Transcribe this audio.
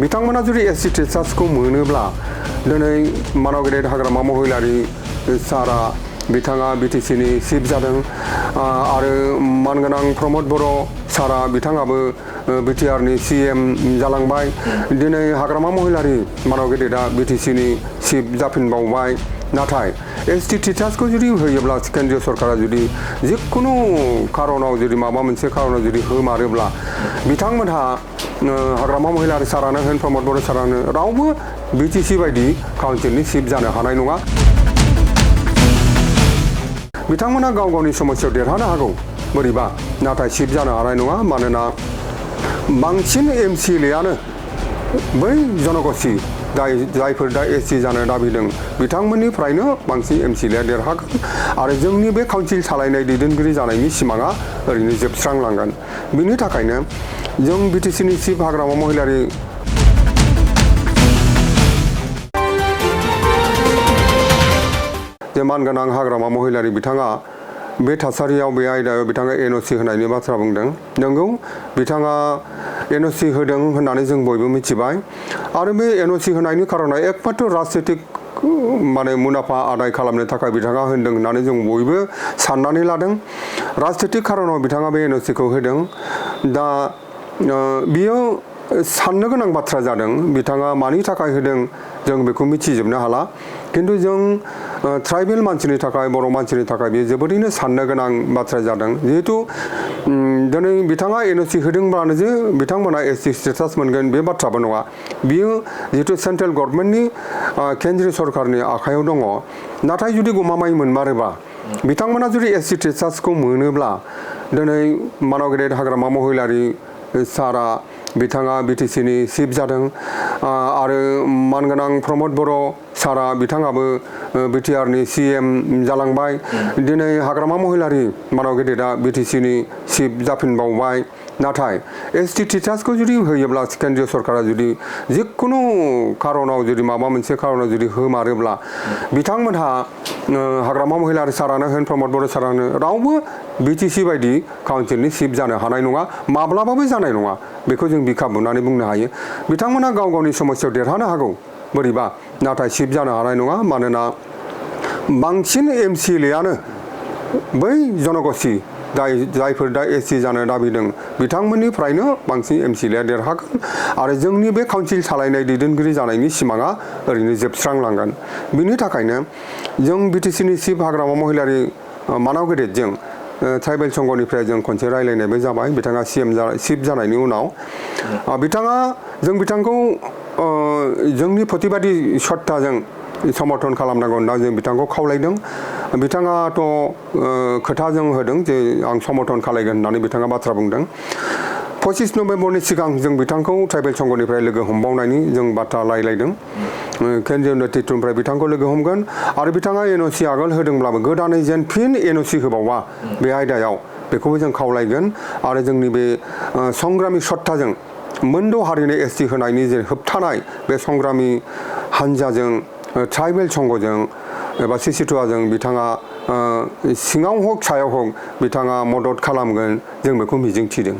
बिथांमोना जुदि एससि स्टेटासखौ मोनोब्ला दिनै मानाव गेदेर हाग्रामा महिलारि सारा बिथाङा बिटिसिनि चिफ जादों आरो मानगोनां प्रमद बर' सारा बिथाङाबो बिटिआरनि सिएम जालांबाय दिनै हाग्रामा महिलारि मानाव गेदेरा बिटिसिनि चिफ जाफिनबावबाय नाथाय एसटि स्टेटासखौ जुदि होयोब्ला केन्द्रीय सरकारा जुदि जिखुनु खारनाव जुदि माबा मोनसे खारनाव जुदि होमारोब्ला बिथांमोनहा हाग्रामा महिलारि सारानो होन प्रमद बर' सारानो रावबो बिटिसि बायदि काउन्सिलनि चिफ जानो हानाय नङा बिथांमोना गाव गावनि समस्यायाव देरहानो हागौ बोरैबा नाथाय चिफ जानो हानाय नङा मानोना बांसिन एमसिएलएआनो बै जनगोष्ठी जायफोर दा एससि जानो दाबिदों बिथांमोननिफ्रायनो बांसिन एमसिएलएआ देरहागोन आरो जोंनि बे काउन्सिल सालायनाय दैदेनगिरि जानायनि सिमाङा ओरैनो जोबस्रांलांगोन बिनि थाखायनो जों बिटिसिनि चिफ हाग्रामा महिलारि जे मानगोनां हाग्रामा महिलारि बिथाङा बे थासारियाव बे आयदायाव बिथाङा एनअसि होनायनि बाथ्रा बुंदों नंगौ बिथाङा एनअसि होदों होननानै जों बयबो मिथिबाय आरो बे एनअसि होनायनि खारना एकमात्र राजनीतिक माने मुलाम्फा आदाय खालामनो थाखाय बिथाङा होनदों होननानै जों बयबो साननानै लादों राजनीतिक खारनाव बिथाङा बे एनअसिखौ होदों दा बियो साननो गोनां बाथ्रा जादों बिथाङा मानि थाखाय होदों जों बेखौ मिथिजोबनो हाला किन्तु जों ट्राइबेल मानसिनि थाखाय बर' मानसिनि थाखाय बेयो जोबोरैनो साननो गोनां बाथ्रा जादों जिहेतु दिनै बिथाङा एनअसि होदोंब्लानो जे बिथांमोना एससि स्टेटास मोनगोन बे बाथ्राबो नङा बियो जिहेतु सेन्ट्रेल गभर्नमेन्टनि केन्द्रीय सरकारनि आखायाव दङ नाथाय जुदि गमामायै मोनमारोबा बिथांमोना जुदि एससि स्टेटासखौ मोनोब्ला दिनै मानाव गेदेर हाग्रामा महिलारि सारा बिथाङा बिटिसिनि चिफ जादों आरो मानगोनां प्रमद बर' सारा बिथाङाबो बिटिआरनि सिएम जालांबाय दिनै हाग्रामा महिलारि मानाव गेदेरा बिटिसिनि चिफ जाफिनबावबाय नाथाय एसटि स्टेटासखौ जुदि होयोब्ला केन्द्रीय सरकारा जुदि जिखुनु खारनाव जुदि माबा मोनसे खारनाव जुदि होमारोब्ला बिथांमोनहा हाग्रामा महिलारि सारानो होन प्रमद बर' सारानो रावबो बिटिसि बायदि काउन्सिलनि चिफ जानो हानाय नङा माब्लाबाबो जानाय नङा बेखौ जों बिखा बुनानै बुंनो हायो बिथांमोना गाव गावनि समस्यायाव देरहानो हागौ बोरैबा नाथाय चिफ जानो हानाय नङा मानोना बांसिन एमसिएलएआनो बै जनगोष्ठी जायफोर दा एससि जानो दाबिदों बिथांमोननिफ्रायनो बांसिन एमसिएलएआ देरहागोन आरो जोंनि बे काउन्सिल सालायनाय दैदेनगिरि जानायनि सिमाङा ओरैनो जोबस्रांलांगोन बिनि थाखायनो जों बिटिसिनि चिफ हाग्रामा महिलारि मानाव गेदेरजों ट्राइबेल संघनिफ्राय जों खनसे रायलायनायबो जाबाय बिथाङा चिफ जानायनि उनाव जों बिथांखौ जोंनि प्रतिबादि सत्ताजों समर्थन खालामनांगौ होनना जों बिथांखौ खावलायदों बिथाङाथ' खोथाजों होदों जे आं समर्थन खालायगोन होननानै बिथाङा बाथ्रा बुंदों 25 नभेम्बरनि सिगां जों बिथांखौ ट्राइबेल संघनिफ्राय लोगो हमबावनायनि जों बाथ्रा रायलायदों केन्द्रीय नेतृत्वनिफ्राय बिथांखौ लोगो हमगोन आरो बिथाङा एनअसि आगोल होदोंब्लाबो गोदानै जेन फिन एनअसि होबावा बे आयदायाव बेखौबो जों खावलायगोन आरो जोंनि बे संग्रामि सत्ताजों मोनद' हारिनो एसटि होनायनि जे होबथानाय बे संग्रामि हान्जाजों ट्राइबेल संघजों एबा सिसिटुवाजों बिथाङा सिङाव हक सायाव हक बिथाङा मदद खालामगोन जों बेखौ मिजिंथिदों